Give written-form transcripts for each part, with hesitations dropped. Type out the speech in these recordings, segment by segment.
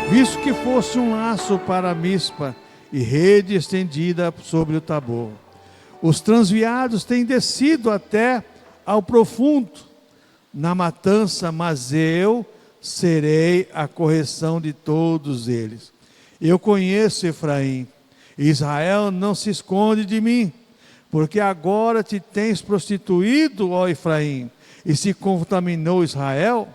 visto que fosse um laço para a Mispa e rede estendida sobre o Tabor. Os transviados têm descido até ao profundo na matança, mas eu serei a correção de todos eles. Eu conheço Efraim, Israel não se esconde de mim, porque agora te tens prostituído, ó Efraim, e se contaminou Israel.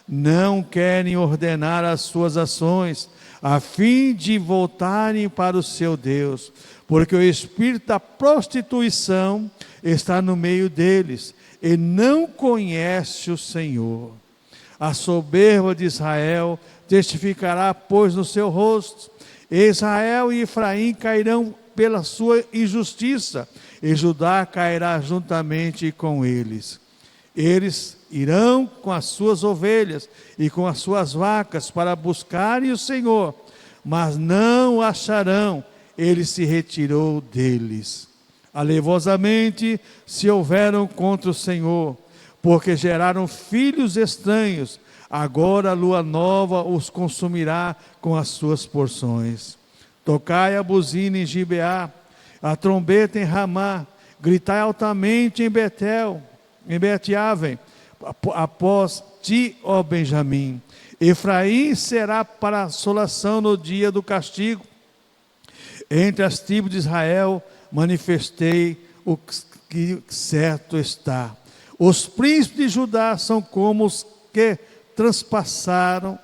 Não querem ordenar as suas ações, a fim de voltarem para o seu Deus, porque o espírito da prostituição está no meio deles, e não conhece o Senhor. A soberba de Israel testificará, pois, no seu rosto. Israel e Efraim cairão pela sua injustiça, e Judá cairá juntamente com eles. Eles irão com as suas ovelhas e com as suas vacas para buscarem o Senhor, mas não o acharão, ele se retirou deles. Alevosamente se houveram contra o Senhor, porque geraram filhos estranhos. Agora a lua nova os consumirá com as suas porções. Tocai a buzina em Gibeá, a trombeta em Ramá, gritai altamente em Betel, em Bet-Aven, após ti, ó Benjamim. Efraim será para assolação no dia do castigo. Entre as tribos de Israel manifestei o que certo está. Os príncipes de Judá são como os que transpassam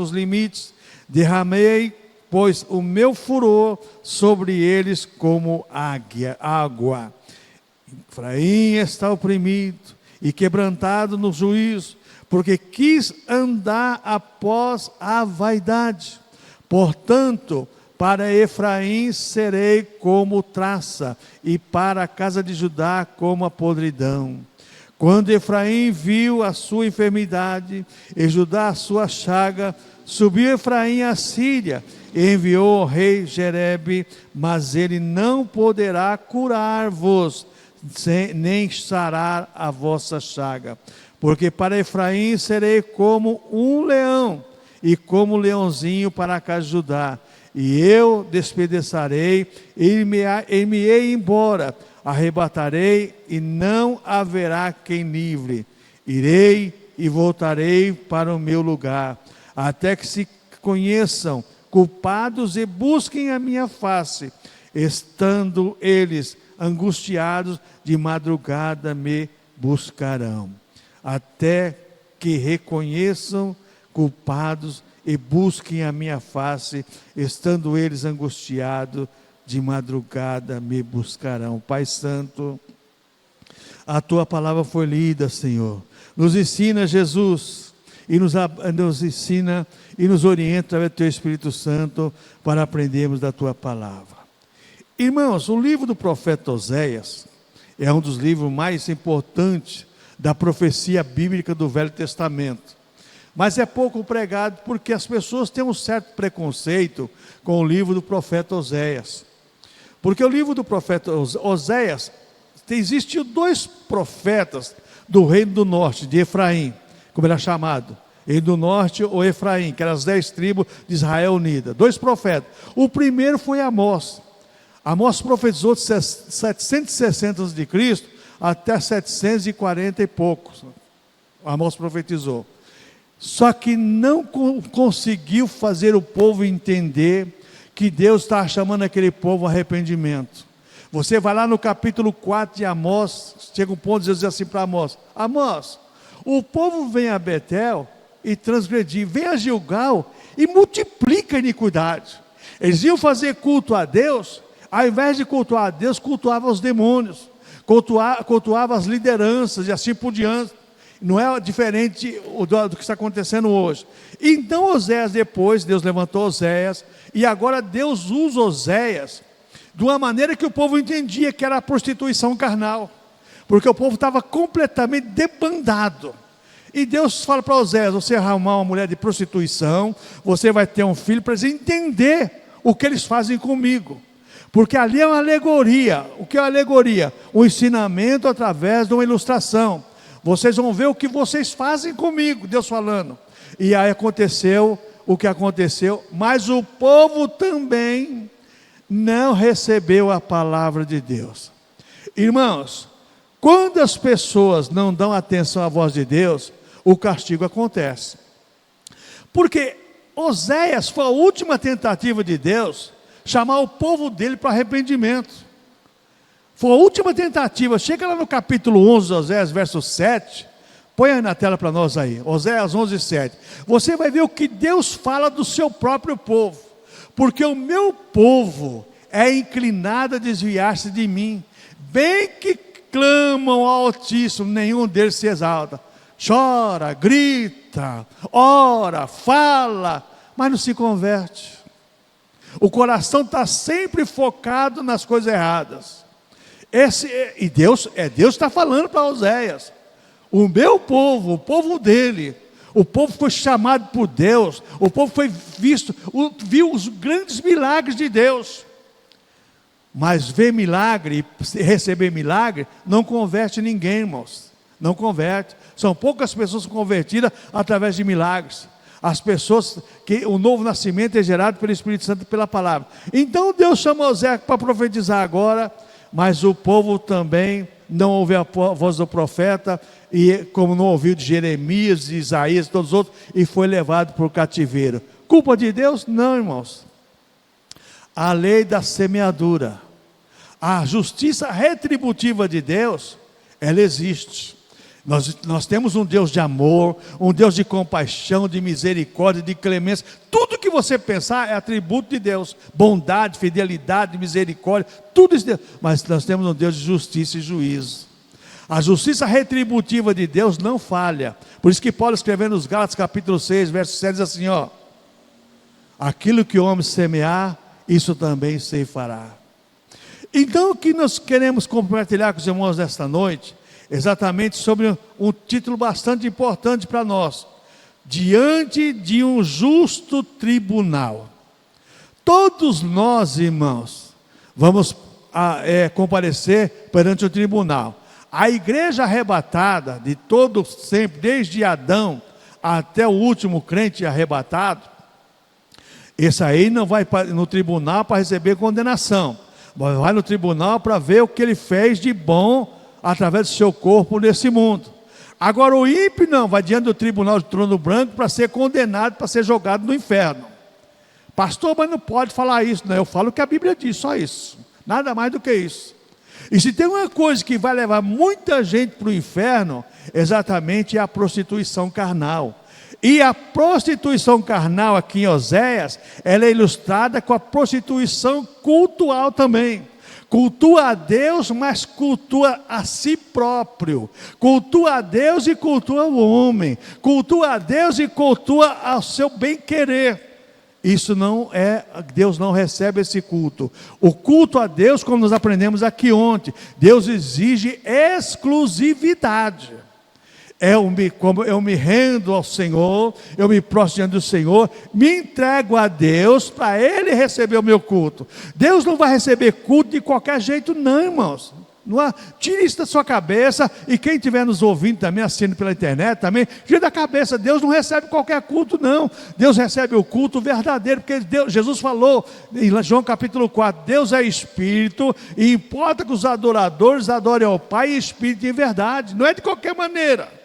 os limites. Derramei, pois, o meu furor sobre eles como água. Efraim está oprimido e quebrantado no juízo, porque quis andar após a vaidade. Portanto, para Efraim serei como traça, e para a casa de Judá como a podridão. Quando Efraim viu a sua enfermidade e Judá a sua chaga, subiu Efraim à Síria e enviou ao rei Jerebe, mas ele não poderá curar-vos, nem sarar a vossa chaga. Porque para Efraim serei como um leão, e como um leãozinho para a casa de Judá. E eu despedaçarei, e me-ei embora, arrebatarei, e não haverá quem livre. Irei e voltarei para o meu lugar, até que se conheçam culpados e busquem a minha face, estando eles angustiados, de madrugada me buscarão, até que reconheçam culpados e busquem a minha face, estando eles angustiados, de madrugada me buscarão. Pai Santo, a tua palavra foi lida, Senhor. Nos ensina, Jesus, e nos ensina e nos orienta através do teu Espírito Santo para aprendermos da tua palavra. Irmãos, o livro do profeta Oséias é um dos livros mais importantes da profecia bíblica do Velho Testamento. Mas é pouco pregado porque as pessoas têm um certo preconceito com o livro do profeta Oséias. Porque o livro do profeta Oséias, existiam dois profetas do reino do norte, de Efraim, como era chamado. Reino do norte ou Efraim, que eram as 10 tribos de Israel unidas. Dois profetas. O primeiro foi Amós. Amós profetizou de 760 a.C. até 740 e poucos. Amós profetizou. Só que não conseguiu fazer o povo entender que Deus estava chamando aquele povo ao arrependimento. Você vai lá no capítulo 4 de Amós, chega um ponto de dizer assim para Amós: Amós, o povo vem a Betel e transgredir, vem a Gilgal e multiplica a iniquidade. Eles iam fazer culto a Deus, ao invés de cultuar a Deus, cultuavam os demônios, cultuavam as lideranças e assim por diante. Não é diferente do que está acontecendo hoje. Então Oséias depois, Deus levantou Oséias, e agora Deus usa Oséias de uma maneira que o povo entendia que era a prostituição carnal, porque o povo estava completamente debandado. E Deus fala para Oséias: você arrumar uma mulher de prostituição, você vai ter um filho, para eles entender o que eles fazem comigo. Porque ali é uma alegoria. O que é uma alegoria? Um ensinamento através de uma ilustração. Vocês vão ver o que vocês fazem comigo, Deus falando. E aí aconteceu o que aconteceu, mas o povo também não recebeu a palavra de Deus. Irmãos, quando as pessoas não dão atenção à voz de Deus, o castigo acontece. Porque Oséias foi a última tentativa de Deus chamar o povo dele para arrependimento. Foi a última tentativa. Chega lá no capítulo 11 de Oséias, verso 7. Põe aí na tela para nós aí. Oséias 11, 7. Você vai ver o que Deus fala do seu próprio povo. Porque o meu povo é inclinado a desviar-se de mim. Bem que clamam ao Altíssimo, nenhum deles se exalta. Chora, grita, ora, fala, mas não se converte. O coração está sempre focado nas coisas erradas. Deus está falando para Oséias. O meu povo, o povo dele, o povo foi chamado por Deus, o povo foi viu os grandes milagres de Deus. Mas ver milagre e receber milagre não converte ninguém, irmãos. Não converte. São poucas pessoas convertidas através de milagres. As pessoas que o novo nascimento é gerado pelo Espírito Santo e pela palavra. Então Deus chamou Oséias para profetizar agora, mas o povo também não ouviu a voz do profeta, e como não ouviu de Jeremias, de Isaías, todos os outros, e foi levado para o cativeiro. Culpa de Deus? Não, irmãos. A lei da semeadura, a justiça retributiva de Deus, ela existe. Nós temos um Deus de amor, um Deus de compaixão, de misericórdia, de clemência. Tudo que você pensar é atributo de Deus. Bondade, fidelidade, misericórdia, tudo isso de Deus. Mas nós temos um Deus de justiça e juízo. A justiça retributiva de Deus não falha. Por isso que Paulo escrevendo nos Gálatas capítulo 6, verso 7, diz assim, ó: aquilo que o homem semear, isso também se fará. Então o que nós queremos compartilhar com os irmãos nesta noite, exatamente sobre um título bastante importante para nós: diante de um justo tribunal. Todos nós, irmãos, vamos comparecer perante o tribunal. A igreja arrebatada, de todo sempre, desde Adão até o último crente arrebatado, esse aí não vai no tribunal para receber condenação, mas vai no tribunal para ver o que ele fez de bom através do seu corpo nesse mundo. Agora o ímpio não, vai diante do tribunal de trono branco para ser condenado, para ser jogado no inferno. Pastor, mas não pode falar isso, não. Eu falo o que a Bíblia diz, só isso, nada mais do que isso. E se tem uma coisa que vai levar muita gente para o inferno, exatamente é a prostituição carnal. E a prostituição carnal aqui em Oséias, ela é ilustrada com a prostituição cultural também. Cultua a Deus, mas cultua a si próprio. Cultua a Deus e cultua o homem. Cultua a Deus e cultua ao seu bem-querer. Isso não é, Deus não recebe esse culto. O culto a Deus, como nós aprendemos aqui ontem, Deus exige exclusividade. Eu me rendo ao Senhor, eu me prostro diante do Senhor, me entrego a Deus para Ele receber o meu culto. Deus não vai receber culto de qualquer jeito não, irmãos. Tire isso da sua cabeça, e quem estiver nos ouvindo também, assistindo pela internet também, tire da cabeça, Deus não recebe qualquer culto não. Deus recebe o culto verdadeiro, porque Jesus falou em João capítulo 4, Deus é Espírito, e importa que os adoradores adorem ao Pai em Espírito e em verdade, não é de qualquer maneira.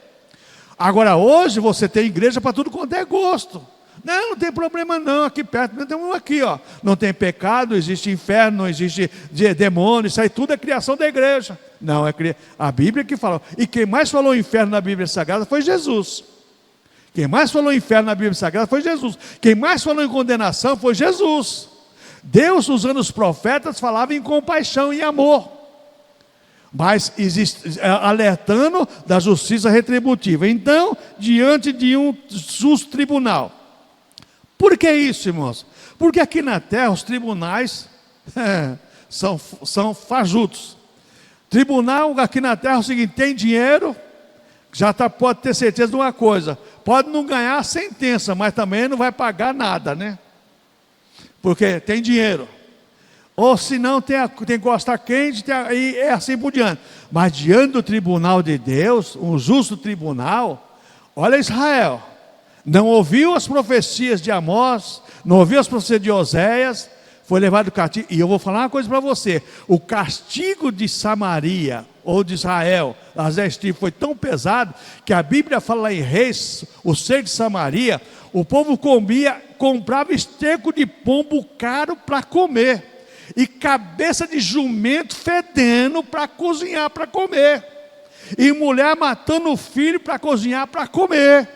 Agora hoje você tem igreja para tudo quanto é gosto. Não tem problema não, aqui perto, não tem um aqui, ó. Não tem pecado, não existe inferno, não existe demônio, isso aí tudo é criação da igreja. Não, é a Bíblia que fala. E quem mais falou inferno na Bíblia Sagrada foi Jesus. Quem mais falou inferno na Bíblia Sagrada foi Jesus. Quem mais falou em condenação foi Jesus. Deus, usando os profetas, falava em compaixão e amor. Mas existe, alertando da justiça retributiva. Então, diante de um justo tribunal. Por que isso, irmãos? Porque aqui na terra os tribunais são fajutos. Tribunal aqui na terra é o seguinte: tem dinheiro, pode ter certeza de uma coisa, pode não ganhar a sentença, mas também não vai pagar nada, né? Porque tem dinheiro. Ou se não, tem costa quente, e é assim por diante. Mas diante do tribunal de Deus, um justo tribunal, olha Israel, não ouviu as profecias de Amós, não ouviu as profecias de Oséias, foi levado cativo. E eu vou falar uma coisa para você: o castigo de Samaria, ou de Israel, as 10 tribos, foi tão pesado, que a Bíblia fala lá em Reis, o ser de Samaria, o povo comprava esterco de pombo caro para comer, e cabeça de jumento fedendo para cozinhar, para comer, e mulher matando o filho para cozinhar, para comer,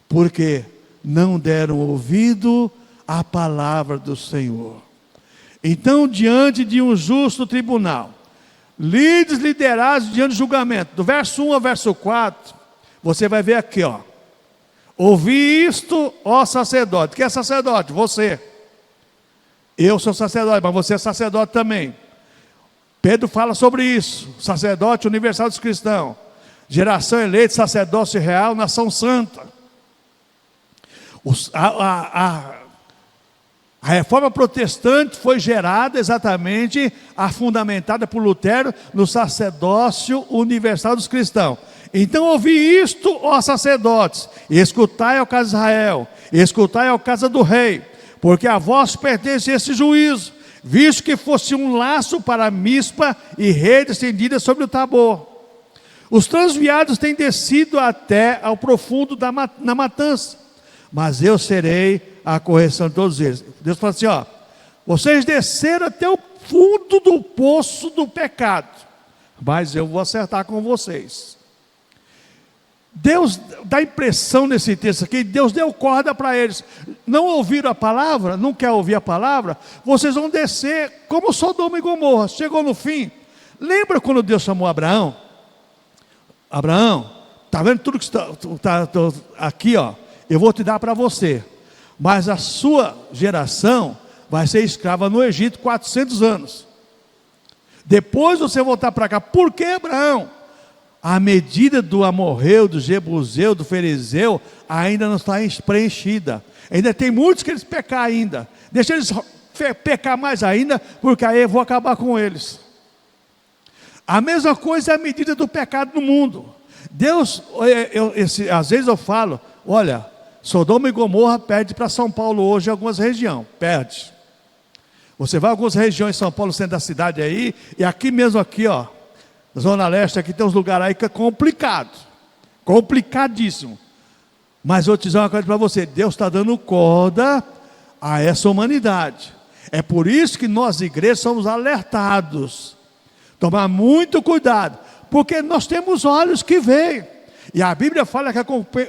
porque não deram ouvido à palavra do Senhor. Então, diante de um justo tribunal, líderes liderados diante do julgamento, do verso 1 ao verso 4, você vai ver aqui, ó: ouvi isto, ó sacerdote. Quem é sacerdote? Você. Eu sou sacerdote, mas você é sacerdote também. Pedro fala sobre isso: sacerdote universal dos cristãos, geração eleita, sacerdócio real, nação santa. A reforma protestante foi gerada exatamente, fundamentada por Lutero, no sacerdócio universal dos cristãos. Então ouvi isto, ó sacerdotes, escutai ao casa de Israel, escutai ao casa do rei, porque a vós pertence esse juízo, visto que fosse um laço para a Mispa e rede estendida sobre o Tabor. Os transviados têm descido até ao profundo na matança, mas eu serei a correção de todos eles. Deus fala assim, ó: vocês desceram até o fundo do poço do pecado, mas eu vou acertar com vocês. Deus dá impressão nesse texto aqui, Deus deu corda para eles. Não ouviram a palavra, não quer ouvir a palavra, vocês vão descer como Sodoma e Gomorra. Chegou no fim. Lembra quando Deus chamou Abraão? Abraão, está vendo tudo que está aqui, ó? Eu vou te dar para você, mas a sua geração vai ser escrava no Egito 400 anos. Depois você voltar para cá. Por que, Abraão? A medida do amorreu, do jebuseu, do ferezeu ainda não está preenchida. Ainda tem muitos que eles pecar ainda. Deixa eles pecar mais ainda, porque aí eu vou acabar com eles. A mesma coisa é a medida do pecado no mundo. Deus, às vezes eu falo, olha, Sodoma e Gomorra perde para São Paulo hoje em algumas regiões, perde. Você vai a algumas regiões de São Paulo, centro da cidade aí, e aqui mesmo aqui, ó, Zona Leste, aqui tem uns lugares aí que é complicado, complicadíssimo. Mas eu vou te dizer uma coisa para você: Deus está dando corda a essa humanidade. É por isso que nós, igrejas, somos alertados. Tomar muito cuidado, porque nós temos olhos que veem. E a Bíblia fala que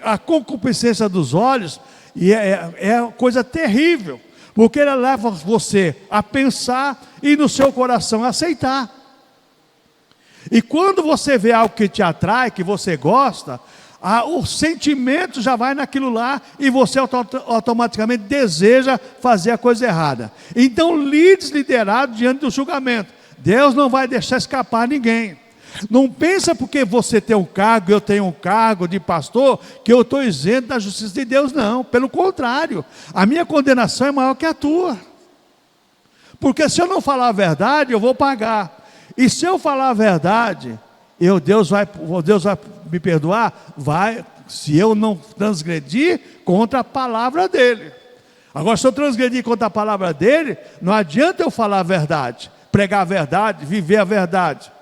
a concupiscência dos olhos é coisa terrível, porque ela leva você a pensar e no seu coração a aceitar. E quando você vê algo que te atrai, que você gosta, o sentimento já vai naquilo lá e você automaticamente deseja fazer a coisa errada. Então, líderes liderados diante do julgamento, Deus não vai deixar escapar ninguém. Não pensa porque você tem um cargo, eu tenho um cargo de pastor, que eu estou isento da justiça de Deus, não. Pelo contrário, a minha condenação é maior que a tua. Porque se eu não falar a verdade, eu vou pagar. E se eu falar a verdade, Deus vai me perdoar? Vai, se eu não transgredir contra a palavra dele. Agora, se eu transgredir contra a palavra dele, não adianta eu falar a verdade, pregar a verdade, viver a verdade.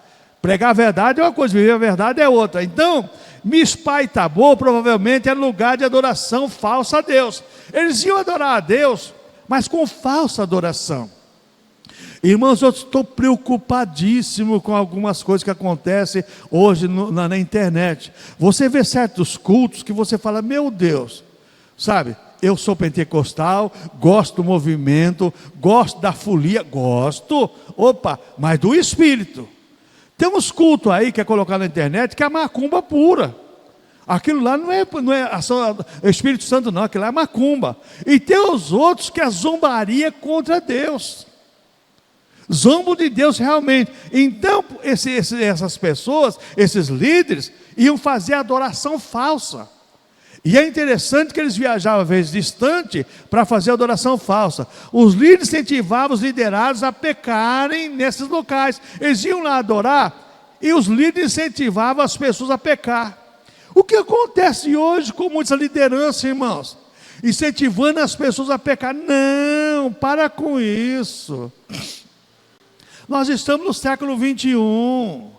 Pregar a verdade é uma coisa, viver a verdade é outra. Então, Mispa e Tabor provavelmente é lugar de adoração falsa a Deus. Eles iam adorar a Deus, mas com falsa adoração. Irmãos, eu estou preocupadíssimo com algumas coisas que acontecem hoje na internet. Você vê certos cultos que você fala, meu Deus, sabe? Eu sou pentecostal, gosto do movimento, gosto da folia, gosto, mas do Espírito. Tem uns cultos aí que é colocado na internet que é macumba pura. Aquilo lá não é o Espírito Santo não, aquilo lá é macumba. E tem os outros que é zombaria contra Deus. Zombo de Deus realmente. Então essas pessoas, esses líderes, iam fazer adoração falsa. E é interessante que eles viajavam às vezes distante para fazer adoração falsa. Os líderes incentivavam os liderados a pecarem nesses locais. Eles iam lá adorar e os líderes incentivavam as pessoas a pecar. O que acontece hoje com muita liderança, irmãos? Incentivando as pessoas a pecar. Não, para com isso. Nós estamos no século 21.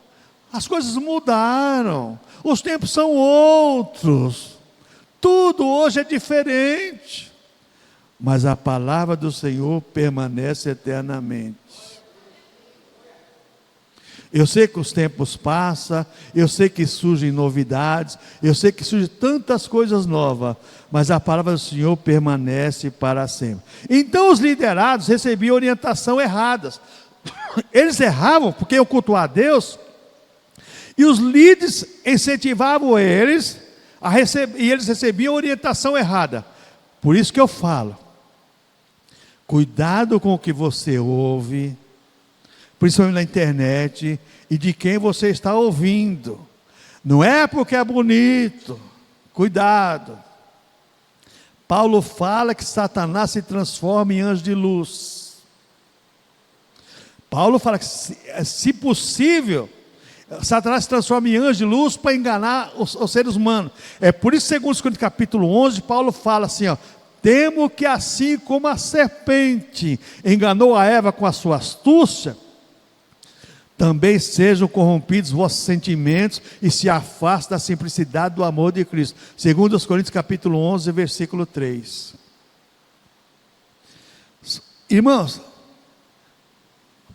As coisas mudaram. Os tempos são outros. Tudo hoje é diferente. Mas a palavra do Senhor permanece eternamente. Eu sei que os tempos passam, eu sei que surgem novidades, eu sei que surgem tantas coisas novas, mas a palavra do Senhor permanece para sempre. Então os liderados recebiam orientação erradas. Eles erravam porque iam cultuar a Deus, e os líderes incentivavam eles a receber, e eles recebiam orientação errada. Por isso que eu falo, cuidado com o que você ouve, principalmente na internet, e de quem você está ouvindo. Não é porque é bonito, cuidado. Paulo fala que Satanás se transforma em anjo de luz. Paulo fala que, se possível, Satanás se transforma em anjo de luz para enganar os seres humanos. É por isso, segundo Coríntios capítulo 11, Paulo fala assim, ó: temo que assim como a serpente enganou a Eva com a sua astúcia, também sejam corrompidos vossos sentimentos e se afastem da simplicidade do amor de Cristo. Segundo os Coríntios capítulo 11, versículo 3. Irmãos,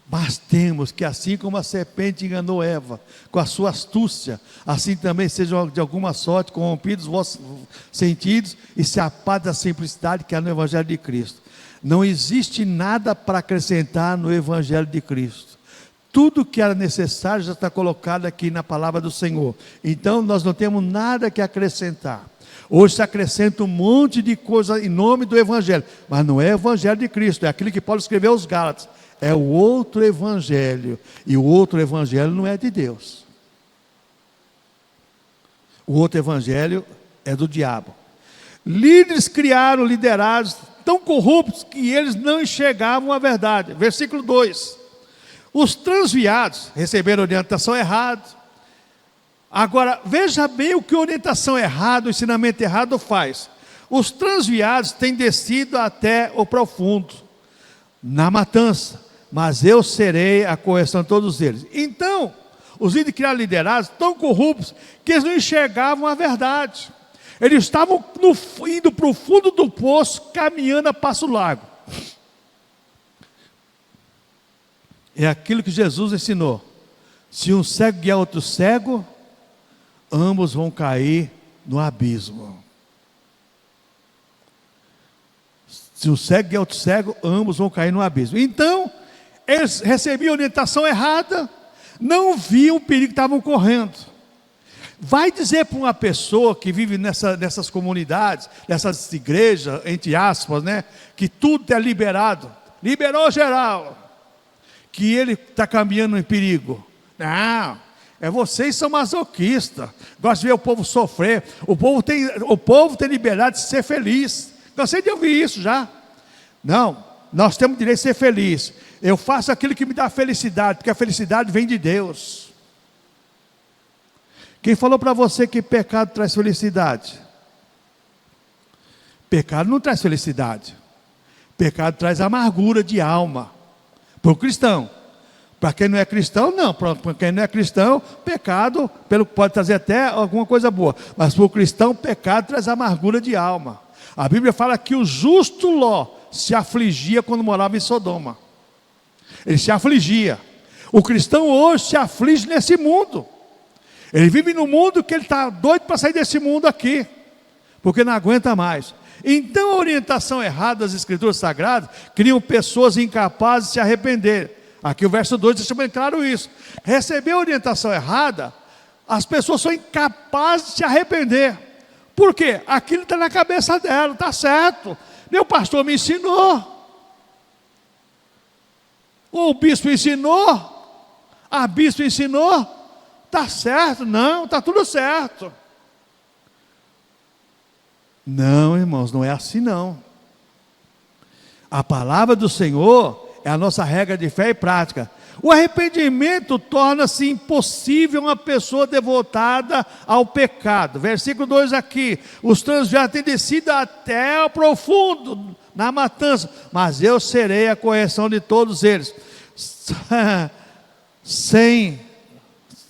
mas temos que assim como a serpente enganou Eva com a sua astúcia, assim também sejam de alguma sorte corrompidos vossos sentidos e se afastem da simplicidade que há no Evangelho de Cristo. Não existe nada para acrescentar no Evangelho de Cristo. Tudo que era necessário já está colocado aqui na palavra do Senhor. Então nós não temos nada que acrescentar. Hoje se acrescenta um monte de coisa em nome do Evangelho, mas não é o Evangelho de Cristo, é aquilo que Paulo escreveu aos Gálatas. É o outro Evangelho, e o outro Evangelho não é de Deus. O outro Evangelho é do diabo. Líderes criaram liderados tão corruptos que eles não enxergavam a verdade. Versículo 2. Os transviados receberam orientação errada. Agora, veja bem o que a orientação errada, o ensinamento errado faz. Os transviados têm descido até o profundo, na matança, mas eu serei a correção de todos eles. Então, os líderes criaram liderados tão corruptos que eles não enxergavam a verdade. Eles estavam indo para o fundo do poço, caminhando a passo largo. É aquilo que Jesus ensinou: se um cego guiar outro cego, ambos vão cair no abismo. Se um cego guiar outro cego, ambos vão cair no abismo. Então, eles recebiam orientação errada, não viam o perigo que estavam correndo. Vai dizer para uma pessoa que vive nessas comunidades, nessas igrejas, entre aspas, né, que tudo é liberado, liberou geral, que ele está caminhando em perigo. Não, vocês são masoquistas, gostam de ver o povo sofrer. O povo tem liberdade de ser feliz. Cansei de ouvir isso já. Não, nós temos direito de ser felizes. Eu faço aquilo que me dá felicidade, porque a felicidade vem de Deus. Quem falou para você que pecado traz felicidade? Pecado não traz felicidade. Pecado traz amargura de alma. Para o cristão. Para quem não é cristão, não. Para quem não é cristão, pecado pode trazer até alguma coisa boa. Mas para o cristão, pecado traz amargura de alma. A Bíblia fala que o justo Ló se afligia quando morava em Sodoma. Ele se afligia. O cristão hoje se aflige nesse mundo. Ele vive no mundo que ele está doido para sair desse mundo aqui, porque não aguenta mais. Então a orientação errada das Escrituras Sagradas criam pessoas incapazes de se arrepender. Aqui o verso 2 deixa bem claro isso. Receber a orientação errada, as pessoas são incapazes de se arrepender. Por quê? Aquilo está na cabeça dela, está certo. Meu pastor me ensinou. O bispo ensinou. A bispo ensinou. Está certo? Não, está tudo certo. Não, irmãos, não é assim não. A palavra do Senhor é a nossa regra de fé e prática. O arrependimento torna-se impossível uma pessoa devotada ao pecado. Versículo 2 aqui: os transviados têm descido até o profundo, na matança, mas eu serei a correção de todos eles. Sem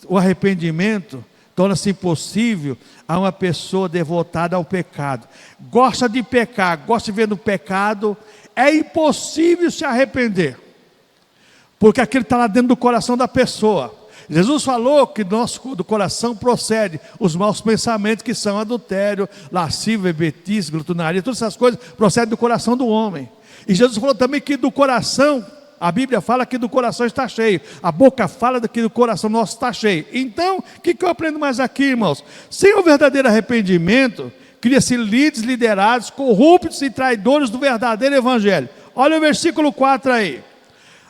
o arrependimento, torna-se impossível a uma pessoa devotada ao pecado. Gosta de pecar, gosta de ver no pecado, é impossível se arrepender, porque aquilo está lá dentro do coração da pessoa. Jesus falou que do coração procede os maus pensamentos, que são adultério, lascívia, bebedice, glutonaria, todas essas coisas procedem do coração do homem. E Jesus falou também que do coração, a Bíblia fala que do coração está cheio, a boca fala que do coração nosso está cheio. Então, o que eu aprendo mais aqui, irmãos? Sem o verdadeiro arrependimento, cria-se líderes, liderados, corruptos e traidores do verdadeiro evangelho. Olha o versículo 4 aí: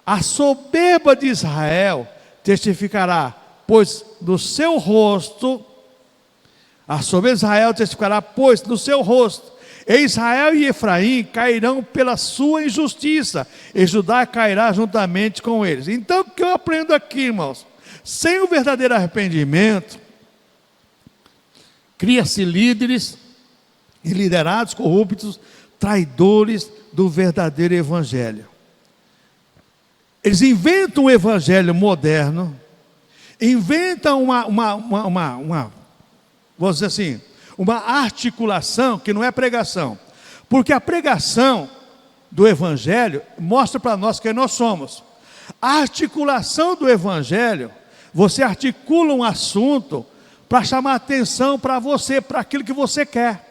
a soberba de Israel testificará, pois no seu rosto, a soberba de Israel testificará, pois no seu rosto, e Israel e Efraim cairão pela sua injustiça, e Judá cairá juntamente com eles. Então, o que eu aprendo aqui, irmãos? Sem o verdadeiro arrependimento, cria-se líderes e liderados corruptos, traidores do verdadeiro evangelho. Eles inventam um evangelho moderno, inventam vamos dizer assim, uma articulação que não é pregação, porque a pregação do evangelho mostra para nós quem nós somos. A articulação do evangelho, você articula um assunto para chamar atenção para você, para aquilo que você quer.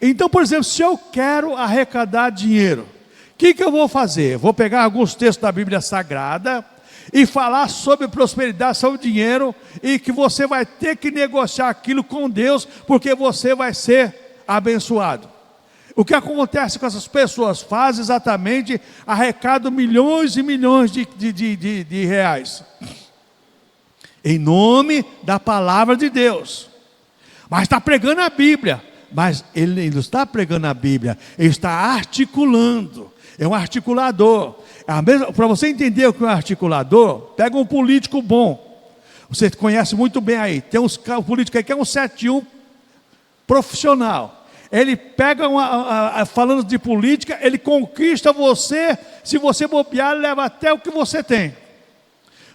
Então, por exemplo, se eu quero arrecadar dinheiro, o que eu vou fazer? Vou pegar alguns textos da Bíblia Sagrada e falar sobre prosperidade, sobre dinheiro, e que você vai ter que negociar aquilo com Deus, porque você vai ser abençoado. O que acontece com essas pessoas? Faz exatamente, arrecadam milhões e milhões de reais, em nome da palavra de Deus, mas está pregando a Bíblia. Mas ele não está pregando a Bíblia, ele está articulando. É um articulador. Para você entender o que é um articulador, pega um político bom. Você conhece muito bem aí. Tem um político aí que é um 71 profissional. Ele pega, falando de política, ele conquista você. Se você bobear, ele leva até o que você tem.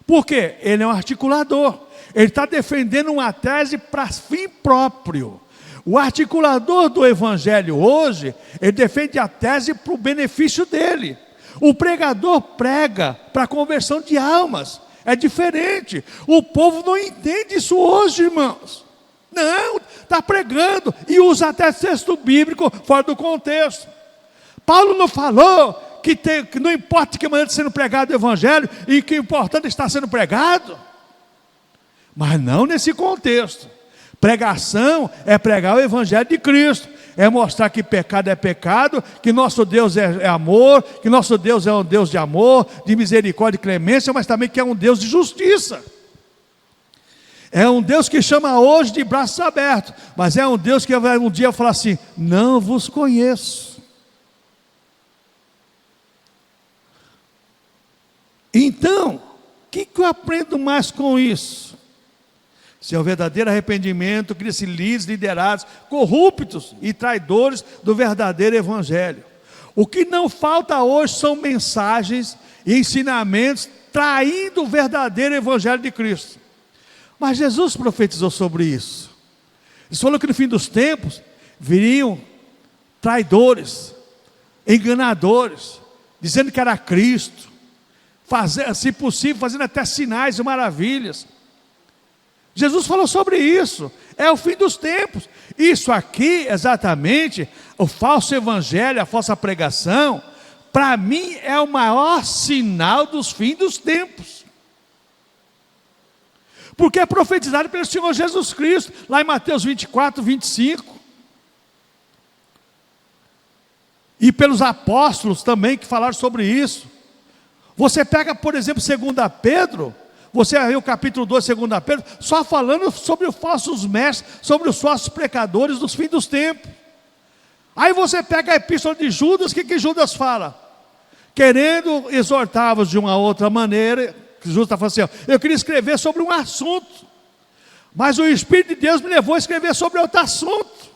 Por quê? Ele é um articulador. Ele está defendendo uma tese para fim próprio. O articulador do evangelho hoje, ele defende a tese para o benefício dele. O pregador prega para a conversão de almas. É diferente. O povo não entende isso hoje, irmãos. Não, está pregando e usa até texto bíblico fora do contexto. Paulo não falou que não importa de que maneira está sendo pregado o evangelho, e que o importante está sendo pregado. Mas não nesse contexto. Pregação é pregar o evangelho de Cristo, é mostrar que pecado é pecado, que nosso Deus é amor, que nosso Deus é um Deus de amor, de misericórdia e clemência, mas também que é um Deus de justiça. É um Deus que chama hoje de braços abertos, mas é um Deus que vai um dia falar assim: não vos conheço. Então, o que eu aprendo mais com isso? Se é o verdadeiro arrependimento, cria-se líderes, liderados, corruptos e traidores do verdadeiro evangelho. O que não falta hoje são mensagens e ensinamentos traindo o verdadeiro evangelho de Cristo. Mas Jesus profetizou sobre isso. Ele falou que no fim dos tempos viriam traidores, enganadores, dizendo que era Cristo, se possível, fazendo até sinais e maravilhas. Jesus falou sobre isso. É o fim dos tempos. Isso aqui, exatamente, o falso evangelho, a falsa pregação, para mim é o maior sinal dos fins dos tempos. Porque é profetizado pelo Senhor Jesus Cristo, lá em Mateus 24, 25. E pelos apóstolos também que falaram sobre isso. Você pega, por exemplo, 2 Pedro, você aí o capítulo 2, 2 Pedro, só falando sobre os falsos mestres, sobre os falsos pecadores dos fins dos tempos. Aí você pega a epístola de Judas, o que Judas fala? Querendo exortá-vos de uma outra maneira, Jesus está falando assim, ó, eu queria escrever sobre um assunto, mas o Espírito de Deus me levou a escrever sobre outro assunto.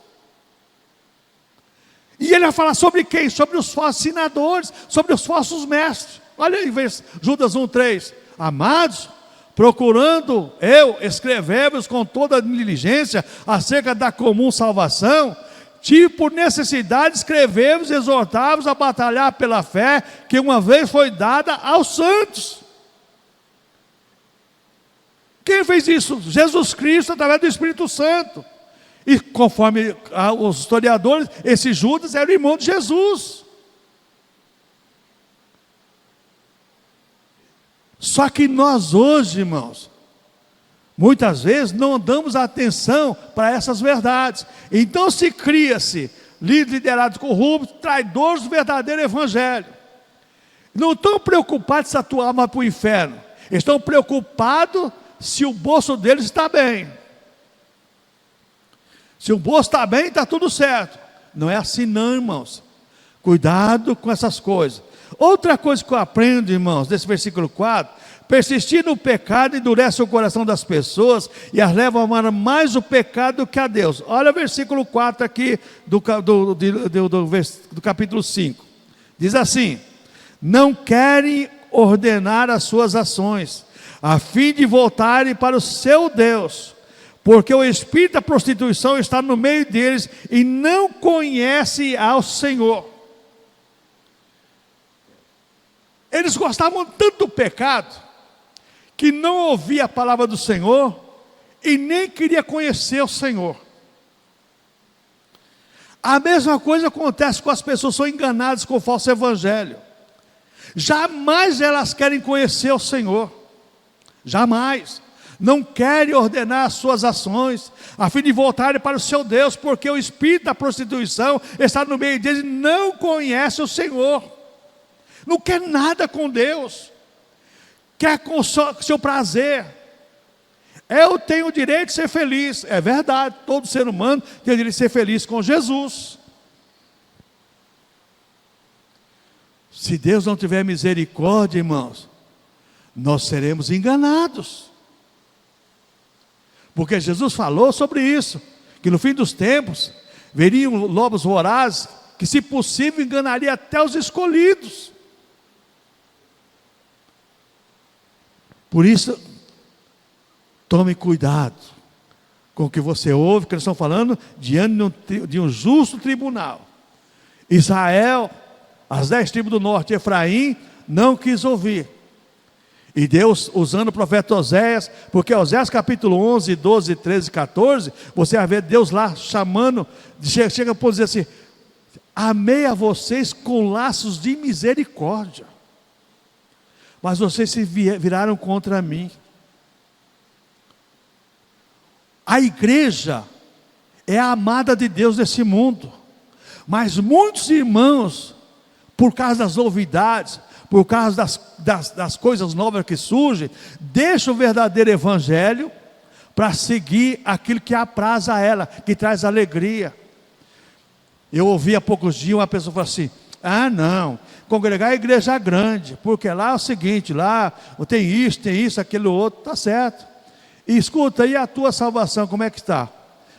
E ele vai falar sobre quem? Sobre os falsos ensinadores, sobre os falsos mestres. Olha aí, Judas 1,3. Amados, procurando eu escrever-vos com toda diligência acerca da comum salvação, tive por necessidade escrever-vos, exortar-vos a batalhar pela fé que uma vez foi dada aos santos. Quem fez isso? Jesus Cristo, através do Espírito Santo. E conforme os historiadores, esse Judas era o irmão de Jesus. Só que nós hoje, irmãos, muitas vezes não damos atenção para essas verdades. Então se cria-se liderados corruptos, traidores do verdadeiro evangelho. Não estão preocupados se a tua alma vai para o inferno. Estão preocupados se o bolso deles está bem. Se o bolso está bem, está tudo certo. Não é assim não, irmãos. Cuidado com essas coisas. Outra coisa que eu aprendo, irmãos, desse versículo 4, persistir no pecado endurece o coração das pessoas e as leva a amar mais o pecado do que a Deus. Olha o versículo 4 aqui do capítulo 5. Diz assim: não querem ordenar as suas ações, a fim de voltarem para o seu Deus, porque o espírito da prostituição está no meio deles e não conhece ao Senhor. Eles gostavam tanto do pecado, que não ouvia a palavra do Senhor, e nem queria conhecer o Senhor. A mesma coisa acontece com as pessoas que são enganadas com o falso evangelho. Jamais elas querem conhecer o Senhor. Jamais. Não querem ordenar as suas ações, a fim de voltarem para o seu Deus, porque o espírito da prostituição está no meio deles e não conhece o Senhor. Não quer nada com Deus, quer com o seu prazer. Eu tenho o direito de ser feliz, é verdade, todo ser humano tem o direito de ser feliz com Jesus. Se Deus não tiver misericórdia, irmãos, nós seremos enganados. Porque Jesus falou sobre isso, que no fim dos tempos, veriam lobos vorazes, que se possível enganaria até os escolhidos. Por isso, tome cuidado com o que você ouve, que eles estão falando, diante de um justo tribunal. Israel, as 10 tribos do norte, Efraim, não quis ouvir. E Deus, usando o profeta Oséias, porque Oséias capítulo 11, 12, 13 e 14, você vai ver Deus lá chamando, chega a dizer assim: amei a vocês com laços de misericórdia, mas vocês se viraram contra mim. A igreja é a amada de Deus nesse mundo, mas muitos irmãos, por causa das novidades, por causa das coisas novas que surgem, deixam o verdadeiro evangelho para seguir aquilo que apraz a ela, que traz alegria. Eu ouvi há poucos dias uma pessoa falar assim: ah não, congregar é igreja grande, porque lá é o seguinte, lá tem isso, aquilo outro, está certo. E escuta, e a tua salvação, como é que está?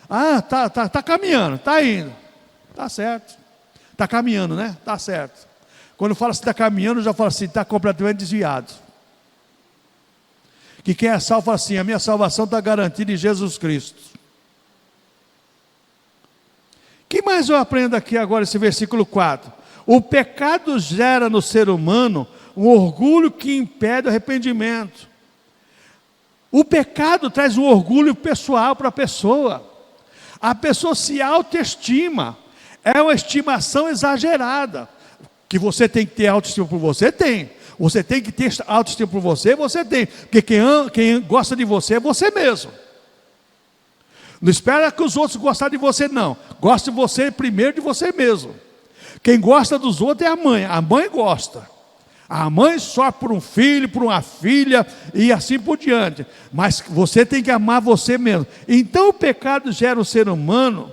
Ah, tá caminhando, está indo, está certo, está caminhando, né? Está certo. Quando fala assim, está caminhando, eu já falo assim, está completamente desviado. Que quem é salvo fala assim: a minha salvação está garantida em Jesus Cristo. O que mais eu aprendo aqui agora, esse versículo 4? O pecado gera no ser humano um orgulho que impede o arrependimento. O pecado traz um orgulho pessoal para a pessoa. A pessoa se autoestima, é uma estimação exagerada. Que você tem que ter autoestima por você, tem. Você tem que ter autoestima por você, você tem. Porque quem gosta de você é você mesmo. Não espera que os outros gostem de você, não. Gosta de você primeiro, de você mesmo. Quem gosta dos outros é a mãe gosta. A mãe sofre por um filho, por uma filha e assim por diante. Mas você tem que amar você mesmo. Então o pecado gera no ser humano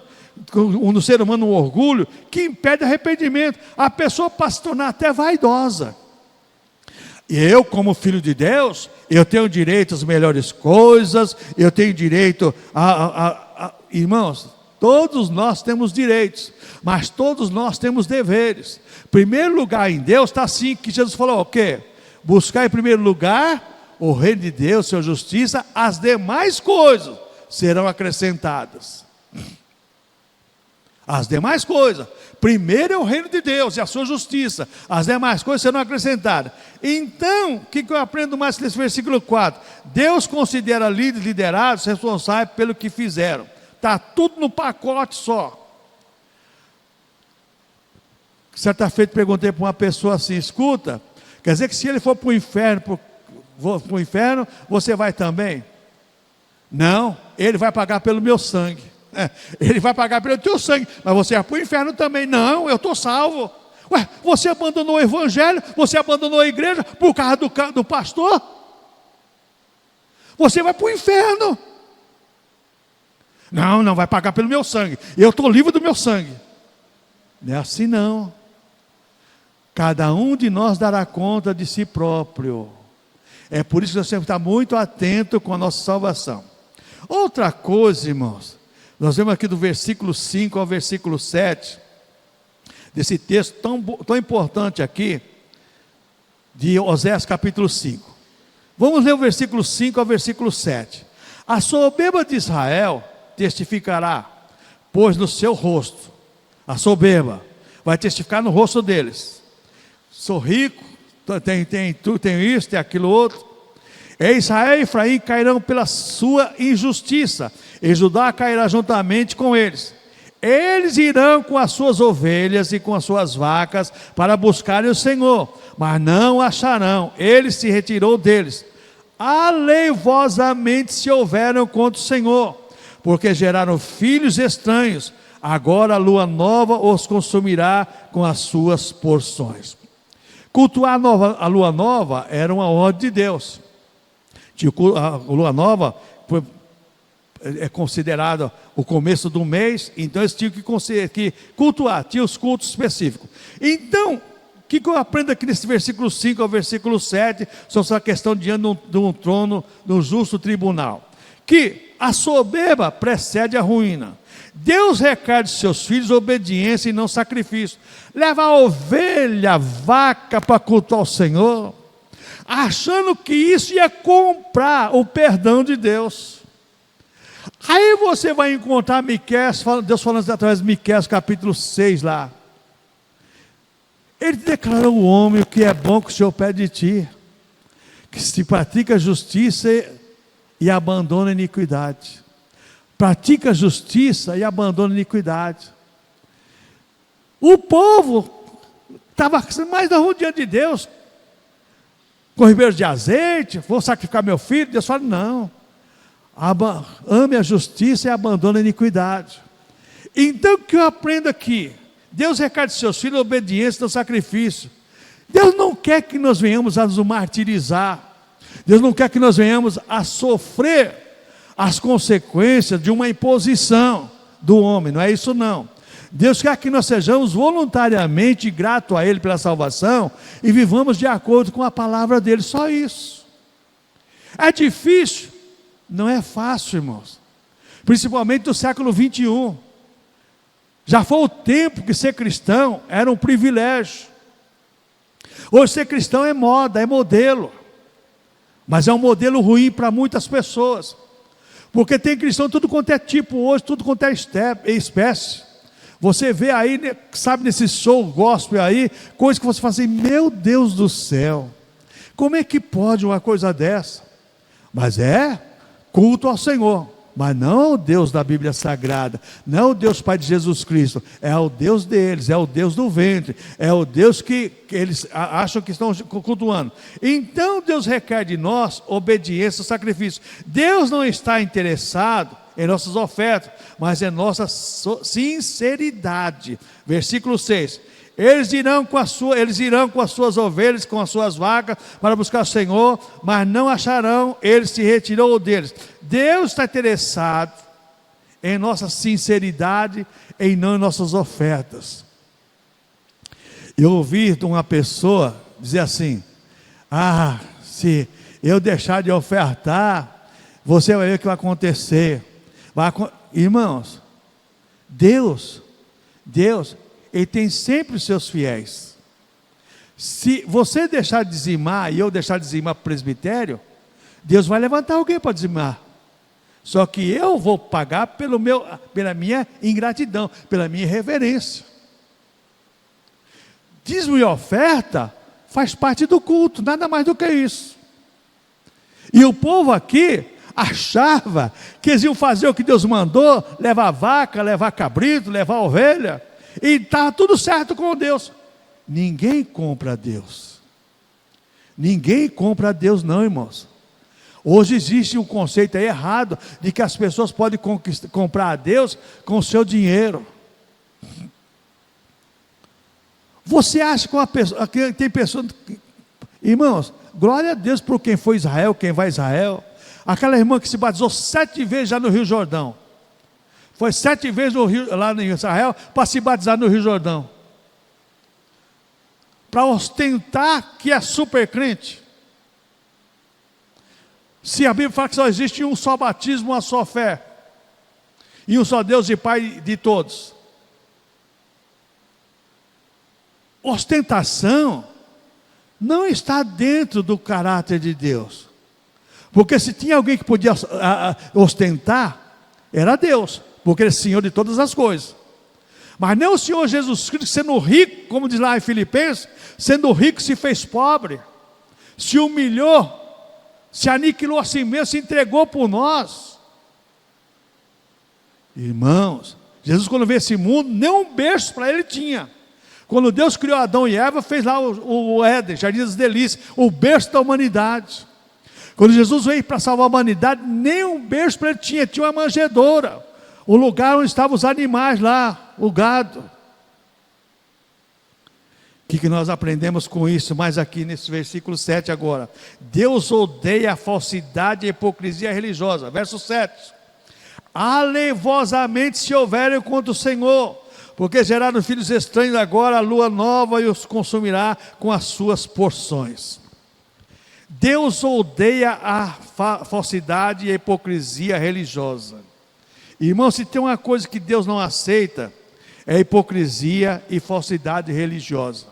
um orgulho que impede o arrependimento. A pessoa passa a se tornar até vaidosa. E eu, como filho de Deus, eu tenho direito às melhores coisas, eu tenho direito irmãos, todos nós temos direitos, mas todos nós temos deveres. Primeiro lugar em Deus está assim, que Jesus falou o quê? Buscar em primeiro lugar o reino de Deus, sua justiça, as demais coisas serão acrescentadas. As demais coisas, primeiro é o reino de Deus e a sua justiça, as demais coisas serão acrescentadas. Então, o que eu aprendo mais nesse versículo 4? Deus considera líderes, liderados, responsáveis pelo que fizeram. Está tudo no pacote só. Certa feita perguntei para uma pessoa assim, escuta, quer dizer que se ele for para o inferno, você vai também? Não, ele vai pagar pelo meu sangue. Ele vai pagar pelo teu sangue, mas você vai para o inferno também. Não, eu estou salvo. Ué, você abandonou o evangelho, você abandonou a igreja por causa do pastor? Você vai para o inferno. Não, não vai pagar pelo meu sangue. Eu estou livre do meu sangue. Não é assim não. Cada um de nós dará conta de si próprio. É por isso que nós temos que estar muito atento com a nossa salvação. Outra coisa, irmãos, nós vemos aqui do versículo 5 ao versículo 7, desse texto tão importante aqui, de Oséias capítulo 5. Vamos ler o versículo 5 ao versículo 7. A soberba de Israel testificará, pois no seu rosto, a soberba, vai testificar no rosto deles. Sou rico, tenho isso, tenho aquilo outro. Israel e Efraim cairão pela sua injustiça, e Judá cairá juntamente com eles. Eles irão com as suas ovelhas e com as suas vacas para buscarem o Senhor, mas não acharão. Ele se retirou deles. Aleivosamente se houveram contra o Senhor, porque geraram filhos estranhos. Agora a lua nova os consumirá com as suas porções. Cultuar a lua nova era uma ordem de Deus. A lua nova é considerada o começo do mês, então eles tinham que cultuar, tinha os cultos específicos. Então, o que eu aprendo aqui nesse versículo 5 ao versículo 7, sobre essa questão diante de um trono, de um justo tribunal? Que a soberba precede a ruína. Deus requer de seus filhos obediência e não sacrifício. Leva a ovelha, a vaca para cultuar o Senhor, achando que isso ia comprar o perdão de Deus. Aí você vai encontrar Miqueias, Deus falando através de Miqueias capítulo 6 lá. Ele declarou ao homem o que é bom que o Senhor pede de ti, que se pratica justiça e abandona a iniquidade. Pratica a justiça e abandona a iniquidade. O povo estava mais da rua diante de Deus, com ribeiros de azeite, vou sacrificar meu filho. Deus fala, não, ame a justiça e abandone a iniquidade. Então o que eu aprendo aqui? Deus requer de seus filhos obediência no sacrifício. Deus não quer que nós venhamos a nos martirizar. Deus não quer que nós venhamos a sofrer as consequências de uma imposição do homem, não é isso não. Deus quer que nós sejamos voluntariamente gratos a Ele pela salvação e vivamos de acordo com a palavra dEle, só isso. É difícil? Não é fácil, irmãos. Principalmente no século 21. Já foi o tempo que ser cristão era um privilégio. Hoje ser cristão é moda, é modelo. Mas é um modelo ruim para muitas pessoas. Porque tem cristão tudo quanto é tipo hoje, tudo quanto é espécie. Você vê aí, sabe, nesse show gospel aí, coisas que você fala assim, meu Deus do céu, como é que pode uma coisa dessa? Mas é culto ao Senhor, mas não o Deus da Bíblia Sagrada, não o Deus Pai de Jesus Cristo, é o Deus deles, é o Deus do ventre, é o Deus que eles acham que estão cultuando. Então Deus requer de nós obediência, sacrifício. Deus não está interessado em nossas ofertas, mas em nossa sinceridade. Versículo 6. Eles irão com as suas ovelhas, com as suas vacas, para buscar o Senhor, mas não acharão. Ele se retirou deles. Deus está interessado em nossa sinceridade e não em nossas ofertas. Eu ouvi de uma pessoa dizer assim, Se eu deixar de ofertar, você vai ver o que vai acontecer. Irmãos, Deus, Ele tem sempre os seus fiéis. Se você deixar de dizimar e eu deixar de dizimar para o presbitério, Deus vai levantar alguém para dizimar. Só que eu vou pagar pela minha ingratidão, pela minha irreverência. Dízimo e oferta faz parte do culto, nada mais do que isso. E o povo aqui achava que eles iam fazer o que Deus mandou, levar vaca, levar cabrito, levar ovelha, e estava tudo certo com Deus. Ninguém compra a Deus. Ninguém compra a Deus não, irmãos. Hoje existe um conceito aí errado de que as pessoas podem comprar a Deus com o seu dinheiro. Você acha que tem pessoas... Irmãos, glória a Deus por quem foi Israel, quem vai a Israel. Aquela irmã que se batizou 7 vezes já no Rio Jordão. Foi 7 vezes lá em Israel para se batizar no Rio Jordão. Para ostentar que é super crente. Se a Bíblia fala que só existe um só batismo, uma só fé, e um só Deus e Pai de todos. Ostentação não está dentro do caráter de Deus. Porque se tinha alguém que podia ostentar, era Deus, porque Ele é Senhor de todas as coisas. Mas não o Senhor Jesus Cristo, sendo rico, como diz lá em Filipenses, sendo rico se fez pobre, se humilhou, se aniquilou a si mesmo, se entregou por nós. Irmãos, Jesus quando veio esse mundo, nem um berço para Ele tinha. Quando Deus criou Adão e Eva, fez lá o Éden, Jardim das Delícias, o berço da humanidade. Quando Jesus veio para salvar a humanidade, nem um berço para Ele tinha uma manjedoura, o lugar onde estavam os animais lá, o gado. O que nós aprendemos com isso, mais aqui nesse versículo 7 agora? Deus odeia a falsidade e a hipocrisia religiosa. Verso 7. Alevosamente se houverem contra o Senhor, porque geraram filhos estranhos agora, a lua nova e os consumirá com as suas porções. Deus odeia a falsidade e a hipocrisia religiosa. Irmão, se tem uma coisa que Deus não aceita, é hipocrisia e falsidade religiosa.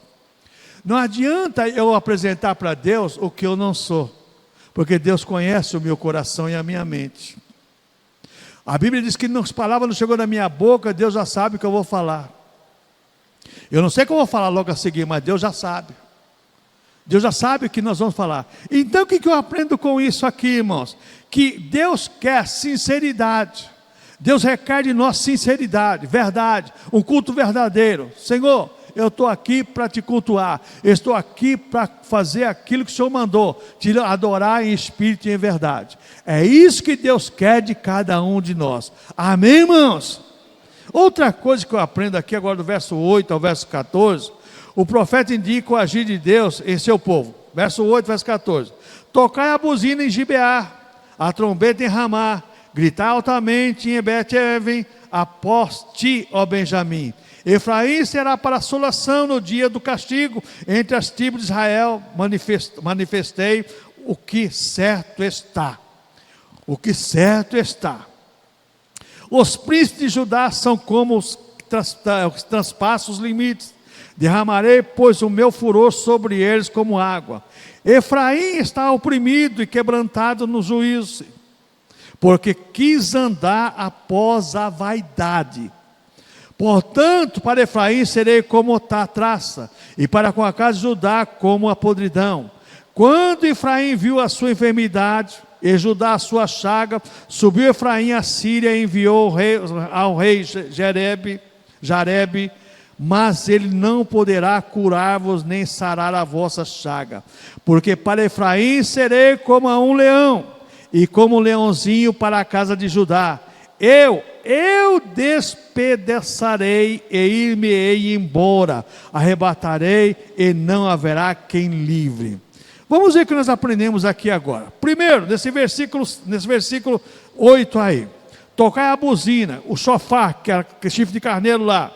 Não adianta eu apresentar para Deus o que eu não sou, porque Deus conhece o meu coração e a minha mente. A Bíblia diz que as palavras não chegou na minha boca, Deus já sabe o que eu vou falar. Eu não sei o que eu vou falar logo a seguir, mas Deus já sabe. Deus já sabe o que nós vamos falar. Então o que eu aprendo com isso aqui, irmãos? Que Deus quer sinceridade. Deus requer de nós sinceridade, verdade, um culto verdadeiro. Senhor, eu estou aqui para te cultuar, eu estou aqui para fazer aquilo que o Senhor mandou, te adorar em espírito e em verdade. É isso que Deus quer de cada um de nós. Amém, irmãos? Outra coisa que eu aprendo aqui agora do verso 8 ao verso 14, o profeta indica o agir de Deus em seu povo. Verso 8, verso 14. Tocai a buzina em Gibeá, a trombeta em Ramá, gritai altamente em Bet-Aven, após ti, ó Benjamim. Efraim será para assolação no dia do castigo, entre as tribos de Israel manifestei o que certo está. O que certo está. Os príncipes de Judá são como os transpassam os limites. Derramarei, pois, o meu furor sobre eles como água. Efraim está oprimido e quebrantado no juízo, porque quis andar após a vaidade. Portanto, para Efraim serei como a traça, e para com a casa de Judá como a podridão. Quando Efraim viu a sua enfermidade, e Judá a sua chaga, subiu Efraim à Síria e enviou ao rei Jarebe, mas ele não poderá curar-vos nem sarar a vossa chaga, porque para Efraim serei como a um leão, e como um leãozinho para a casa de Judá. Eu despedaçarei e ir-me-ei embora, arrebatarei e não haverá quem livre. Vamos ver o que nós aprendemos aqui agora. Primeiro, nesse versículo 8 aí, tocai a buzina, o shofar, que é chifre de carneiro lá.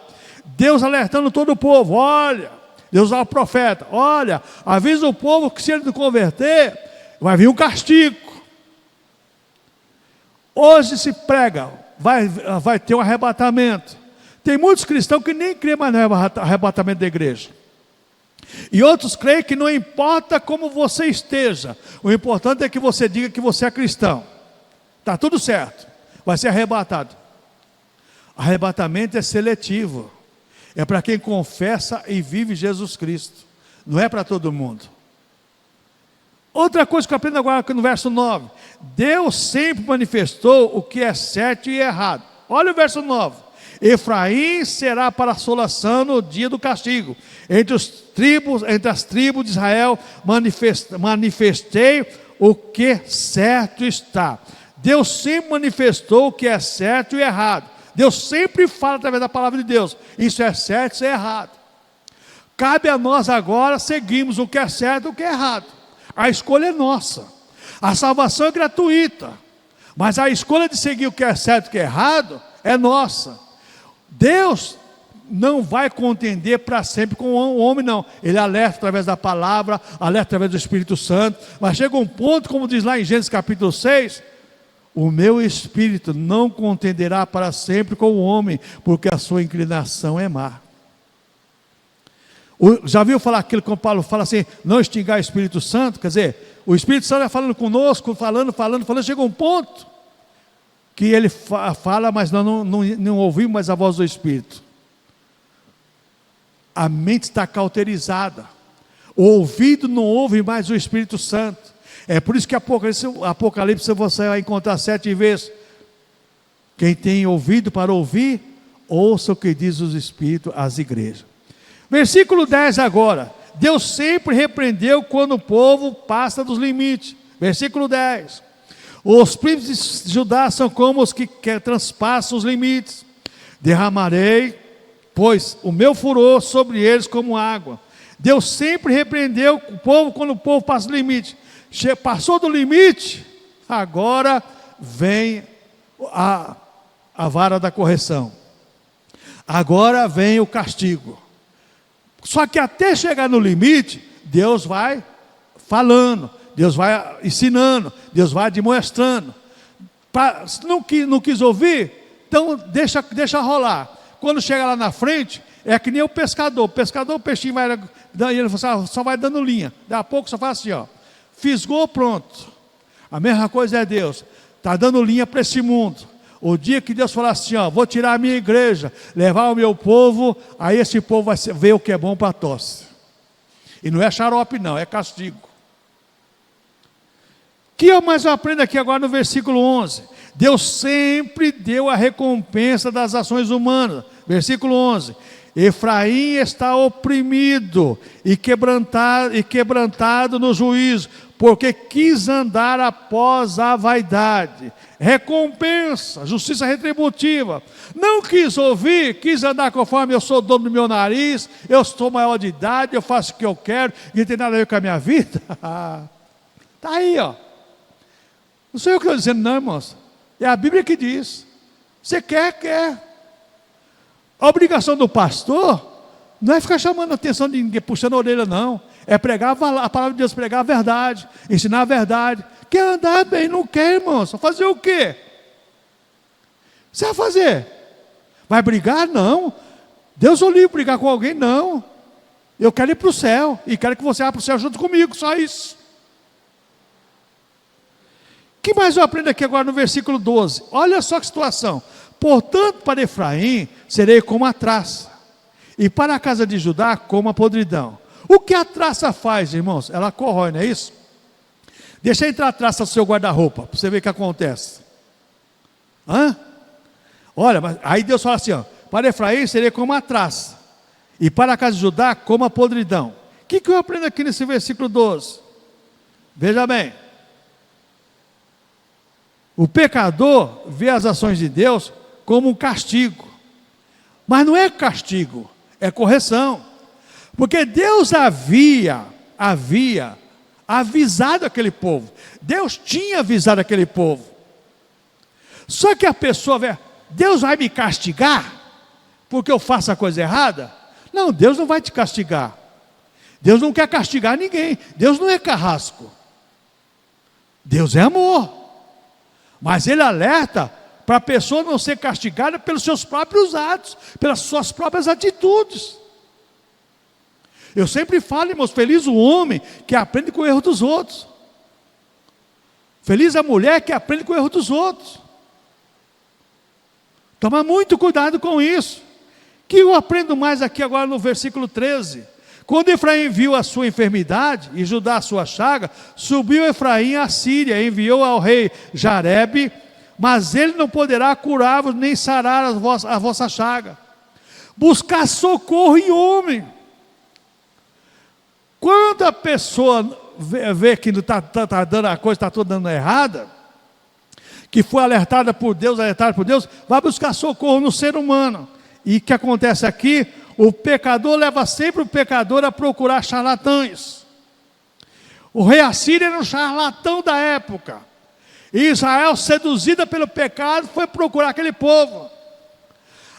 Deus alertando todo o povo, olha, Deus usava o profeta: olha, avisa o povo que se ele não converter, vai vir um castigo. Hoje se prega, vai ter um arrebatamento. Tem muitos cristãos que nem creem mais no arrebatamento da igreja. E outros creem que não importa como você esteja, o importante é que você diga que você é cristão. Está tudo certo, vai ser arrebatado. Arrebatamento é seletivo. É para quem confessa e vive Jesus Cristo. Não é para todo mundo. Outra coisa que eu aprendo agora no verso 9. Deus sempre manifestou o que é certo e errado. Olha o verso 9. Efraim será para assolação no dia do castigo. Entre as tribos de Israel manifestei o que certo está. Deus sempre manifestou o que é certo e errado. Deus sempre fala através da palavra de Deus. Isso é certo, isso é errado. Cabe a nós agora seguirmos o que é certo e o que é errado. A escolha é nossa. A salvação é gratuita. Mas a escolha de seguir o que é certo e o que é errado é nossa. Deus não vai contender para sempre com o homem, não. Ele alerta através da palavra, alerta através do Espírito Santo. Mas chega um ponto, como diz lá em Gênesis capítulo 6, o meu espírito não contenderá para sempre com o homem, porque a sua inclinação é má. Já viu falar aquilo que o Paulo fala assim, não extinguir o Espírito Santo? Quer dizer, o Espírito Santo vai falando conosco, falando, chega um ponto que ele fala, mas não ouvimos mais a voz do Espírito. A mente está cauterizada, o ouvido não ouve mais o Espírito Santo. É por isso que Apocalipse você vai encontrar 7 vezes. Quem tem ouvido para ouvir, ouça o que diz os Espíritos às igrejas. Versículo 10 agora. Deus sempre repreendeu quando o povo passa dos limites. Versículo 10. Os príncipes de Judá são como os que transpassam os limites. Derramarei, pois, o meu furor sobre eles como água. Deus sempre repreendeu o povo quando o povo passa do limite. Passou do limite, agora vem a vara da correção. Agora vem o castigo. Só que até chegar no limite, Deus vai falando, Deus vai ensinando, Deus vai demonstrando. Não quis ouvir, então deixa rolar. Quando chega lá na frente, é que nem o pescador. O peixinho vai, ele só vai dando linha. Daqui a pouco só faz assim, ó. Fisgou, pronto. A mesma coisa é Deus. Está dando linha para esse mundo. O dia que Deus falar assim, ó, vou tirar a minha igreja, levar o meu povo, aí esse povo vai ver o que é bom para a tosse. E não é xarope não, é castigo. Que eu mais aprendo aqui agora no versículo 11. Deus sempre deu a recompensa das ações humanas. Versículo 11. Efraim está oprimido e quebrantado no juízo, porque quis andar após a vaidade. Recompensa, justiça retributiva. Não quis ouvir, quis andar conforme eu sou dono do meu nariz, eu sou maior de idade, eu faço o que eu quero, e não tem nada a ver com a minha vida. Está aí, ó. Não sou eu que estou dizendo, não, irmãos. É a Bíblia que diz. Você quer. A obrigação do pastor não é ficar chamando a atenção de ninguém, puxando a orelha, não. É pregar a palavra de Deus, pregar a verdade, ensinar a verdade. Quer andar bem, não quer, irmão. Só fazer o quê? Você vai fazer? Vai brigar? Não. Deus o livre brigar com alguém? Não. Eu quero ir para o céu, e quero que você vá para o céu junto comigo, só isso. O que mais eu aprendo aqui agora no versículo 12? Olha só que situação. Portanto, para Efraim, serei como a traça, e para a casa de Judá, como a podridão. O que a traça faz, irmãos? Ela corrói, não é isso? Deixa entrar a traça no seu guarda-roupa, para você ver o que acontece. Olha, mas aí Deus fala assim, ó, para Efraim serei como a traça, e para a casa de Judá, como a podridão. O que eu aprendo aqui nesse versículo 12? Veja bem. O pecador vê as ações de Deus como um castigo. Mas não é castigo, é correção. Porque Deus havia avisado aquele povo. Deus tinha avisado aquele povo. Só que a pessoa vê, Deus vai me castigar porque eu faço a coisa errada? Não, Deus não vai te castigar. Deus não quer castigar ninguém. Deus não é carrasco. Deus é amor. Mas Ele alerta para a pessoa não ser castigada pelos seus próprios atos, pelas suas próprias atitudes. Eu sempre falo, irmãos, feliz o homem que aprende com o erro dos outros. Feliz a mulher que aprende com o erro dos outros. Toma muito cuidado com isso. Que eu aprendo mais aqui agora no versículo 13. Quando Efraim viu a sua enfermidade e Judá a sua chaga, subiu Efraim à Síria, enviou ao rei Jarebe, mas ele não poderá curar-vos nem sarar a vossa chaga. Buscar socorro em homem. Quando a pessoa vê que está dando a coisa, está toda dando errada, que foi alertada por Deus, vai buscar socorro no ser humano. E o que acontece aqui? O pecador leva sempre o pecador a procurar charlatães. O rei Assírio era um charlatão da época. E Israel, seduzida pelo pecado, foi procurar aquele povo.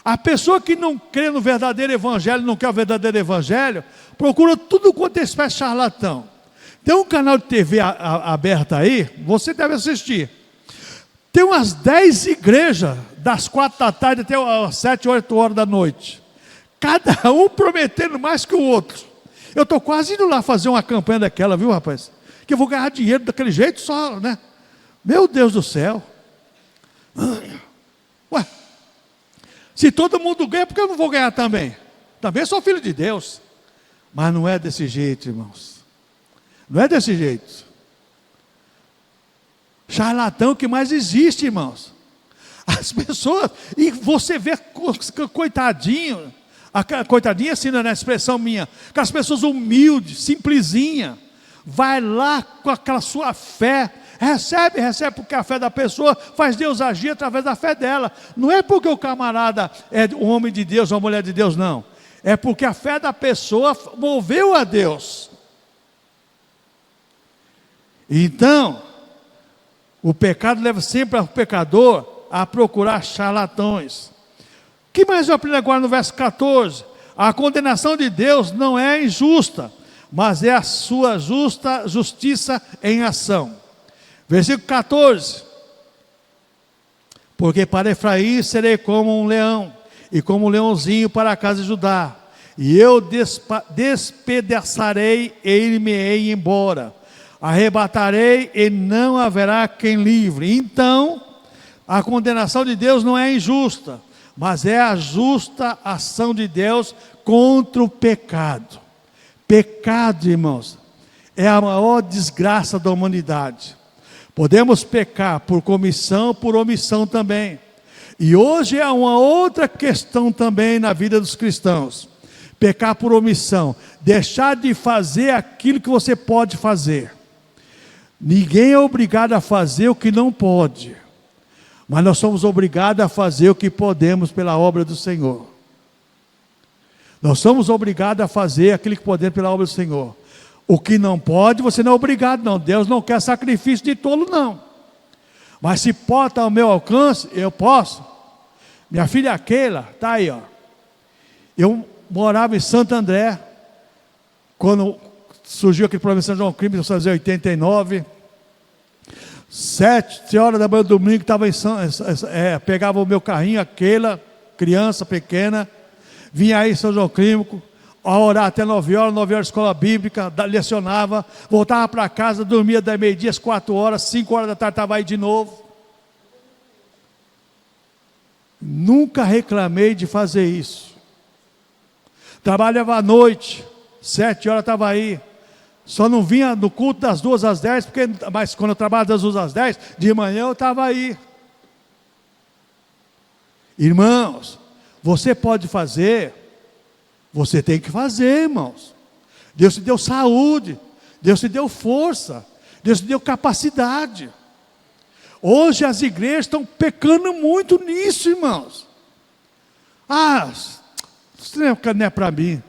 A pessoa que não crê no verdadeiro evangelho, não quer o verdadeiro evangelho, procura tudo quanto é espécie de charlatão. Tem um canal de TV aberto aí, você deve assistir. Tem umas 10 igrejas, das 4 da tarde até as 7, 8 horas da noite. Cada um prometendo mais que o outro. Eu estou quase indo lá fazer uma campanha daquela, viu, rapaz? Que eu vou ganhar dinheiro daquele jeito só, né? Meu Deus do céu. Ué, se todo mundo ganha, por que eu não vou ganhar também? Também sou filho de Deus. Mas não é desse jeito, irmãos. Não é desse jeito. Charlatão que mais existe, irmãos. As pessoas, e você vê coitadinho, coitadinha assim na expressão minha, aquelas pessoas humildes, simplesinha, vai lá com aquela sua fé, recebe porque a fé da pessoa faz Deus agir através da fé dela. Não é porque o camarada é um homem de Deus, uma mulher de Deus, não. É porque a fé da pessoa moveu a Deus. Então, o pecado leva sempre ao pecador a procurar charlatões. O que mais eu aprendo agora no verso 14? A condenação de Deus não é injusta, mas é a sua justiça em ação. Versículo 14. Porque para Efraim serei como um leão, e como um leãozinho para a casa de Judá. E eu despedaçarei e ir-me-ei embora. Arrebatarei e não haverá quem livre. Então, a condenação de Deus não é injusta, mas é a justa ação de Deus contra o pecado. Pecado, irmãos, é a maior desgraça da humanidade. Podemos pecar por comissão, por omissão também. E hoje é uma outra questão também na vida dos cristãos. Pecar por omissão, deixar de fazer aquilo que você pode fazer. Ninguém é obrigado a fazer o que não pode, mas nós somos obrigados a fazer o que podemos pela obra do Senhor. Nós somos obrigados a fazer aquilo que podemos pela obra do Senhor. O que não pode, você não é obrigado, não. Deus não quer sacrifício de tolo, não. Mas se pode estar ao meu alcance, eu posso. Minha filha Keila, está aí, ó. Eu morava em Santo André, quando surgiu aquele problema em São João Crimes, em 1989. 7 horas da manhã do domingo, pegava o meu carrinho, aquela criança pequena, vinha aí em São João Clínico, a orar até 9 horas, escola bíblica, lecionava, voltava para casa, dormia das meio-dia às 4 horas, 5 horas da tarde estava aí de novo. Nunca reclamei de fazer isso. Trabalhava à noite, 7 horas estava aí. Só não vinha no culto das 2 às 10, mas quando eu trabalhava das 2 às 10, de manhã eu estava aí. Irmãos, você pode fazer, você tem que fazer, irmãos. Deus te deu saúde, Deus te deu força, Deus te deu capacidade. Hoje as igrejas estão pecando muito nisso, irmãos. Isso não é para mim.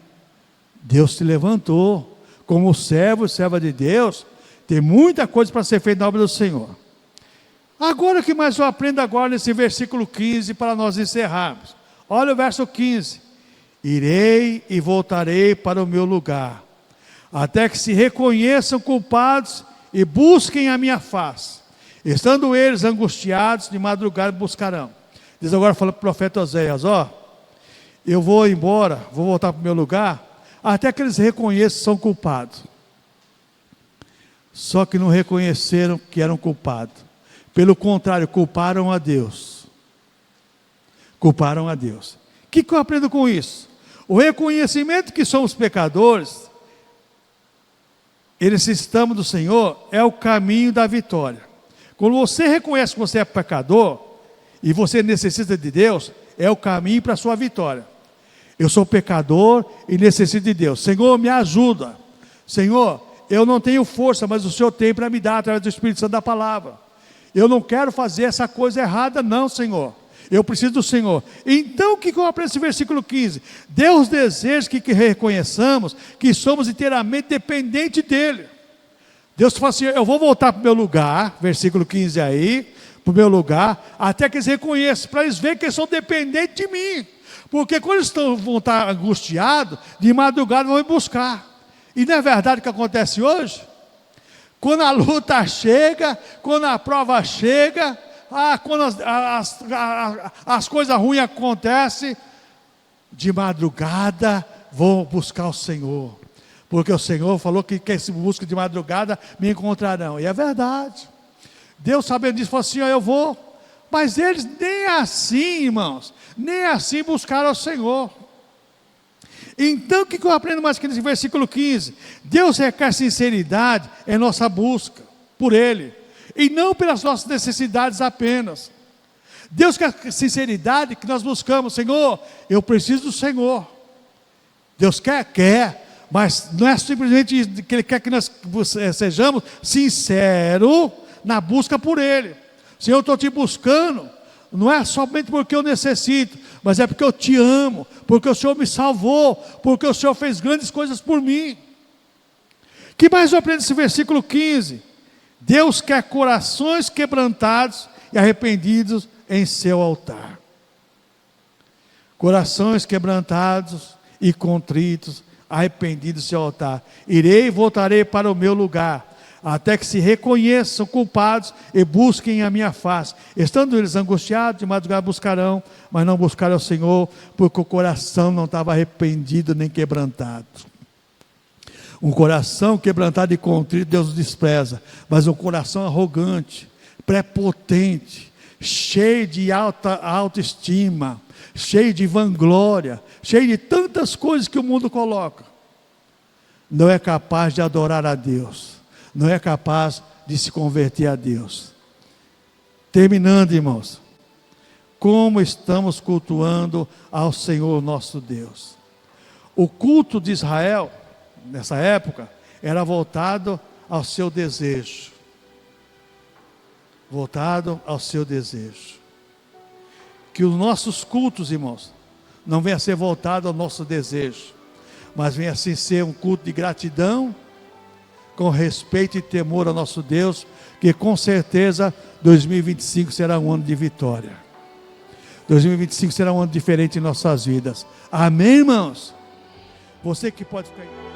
Deus te levantou. Como servo e serva de Deus, tem muita coisa para ser feita na obra do Senhor. Agora o que mais eu aprendo agora nesse versículo 15, para nós encerrarmos. Olha o verso 15. Irei e voltarei para o meu lugar. até que se reconheçam culpados e busquem a minha face. Estando eles angustiados, de madrugada buscarão. Diz agora, fala para o profeta Oséias, eu vou embora, vou voltar para o meu lugar, até que eles reconheçam que são culpados. Só que não reconheceram que eram culpados. Pelo contrário, culparam a Deus. Culparam a Deus. O que eu aprendo com isso? O reconhecimento que somos pecadores, e necessitamos do Senhor, é o caminho da vitória. Quando você reconhece que você é pecador, e você necessita de Deus, é o caminho para a sua vitória. Eu sou pecador e necessito de Deus. Senhor, me ajuda. Senhor, eu não tenho força, mas o Senhor tem para me dar através do Espírito Santo da palavra. Eu não quero fazer essa coisa errada não, Senhor. Eu preciso do Senhor. Então, o que eu aprendo nesse versículo 15? Deus deseja que reconheçamos que somos inteiramente dependentes dEle. Deus fala assim, eu vou voltar para o meu lugar, versículo 15 aí, para o meu lugar, até que eles reconheçam, para eles verem que eles são dependentes de mim. Porque quando eles vão estar angustiados, de madrugada vão me buscar. E não é verdade o que acontece hoje? Quando a luta chega, quando a prova chega, quando as coisas ruins acontecem, de madrugada vou buscar o Senhor. Porque o Senhor falou que quem se busca de madrugada me encontrarão. E é verdade. Deus sabendo disso, falou assim, eu vou. Mas eles nem assim, irmãos, nem assim buscaram ao Senhor. Então, o que eu aprendo mais aqui nesse versículo 15? Deus requer sinceridade em nossa busca por Ele, e não pelas nossas necessidades apenas. Deus quer sinceridade que nós buscamos, Senhor, eu preciso do Senhor. Deus quer, mas não é simplesmente que Ele quer que nós sejamos sinceros na busca por Ele. Senhor, eu estou te buscando, não é somente porque eu necessito, mas é porque eu te amo, porque o Senhor me salvou, porque o Senhor fez grandes coisas por mim. Que mais eu aprendo nesse versículo 15? Deus quer corações quebrantados e arrependidos em seu altar. Corações quebrantados e contritos, arrependidos em seu altar. Irei e voltarei para o meu lugar, até que se reconheçam culpados e busquem a minha face. Estando eles angustiados, de madrugada buscarão, mas não buscaram ao Senhor, porque o coração não estava arrependido nem quebrantado. Um coração quebrantado e contrito Deus despreza, mas um coração arrogante, prepotente, cheio de alta autoestima, cheio de vanglória, cheio de tantas coisas que o mundo coloca, não é capaz de adorar a Deus, não é capaz de se converter a Deus. Terminando, irmãos, como estamos cultuando ao Senhor nosso Deus? O culto de Israel, nessa época, era voltado ao seu desejo. Voltado ao seu desejo. Que os nossos cultos, irmãos, não venham a ser voltados ao nosso desejo, mas venha a ser um culto de gratidão, com respeito e temor ao nosso Deus, que com certeza 2025 será um ano de vitória. 2025 será um ano diferente em nossas vidas. Amém, irmãos? Você que pode ficar aí.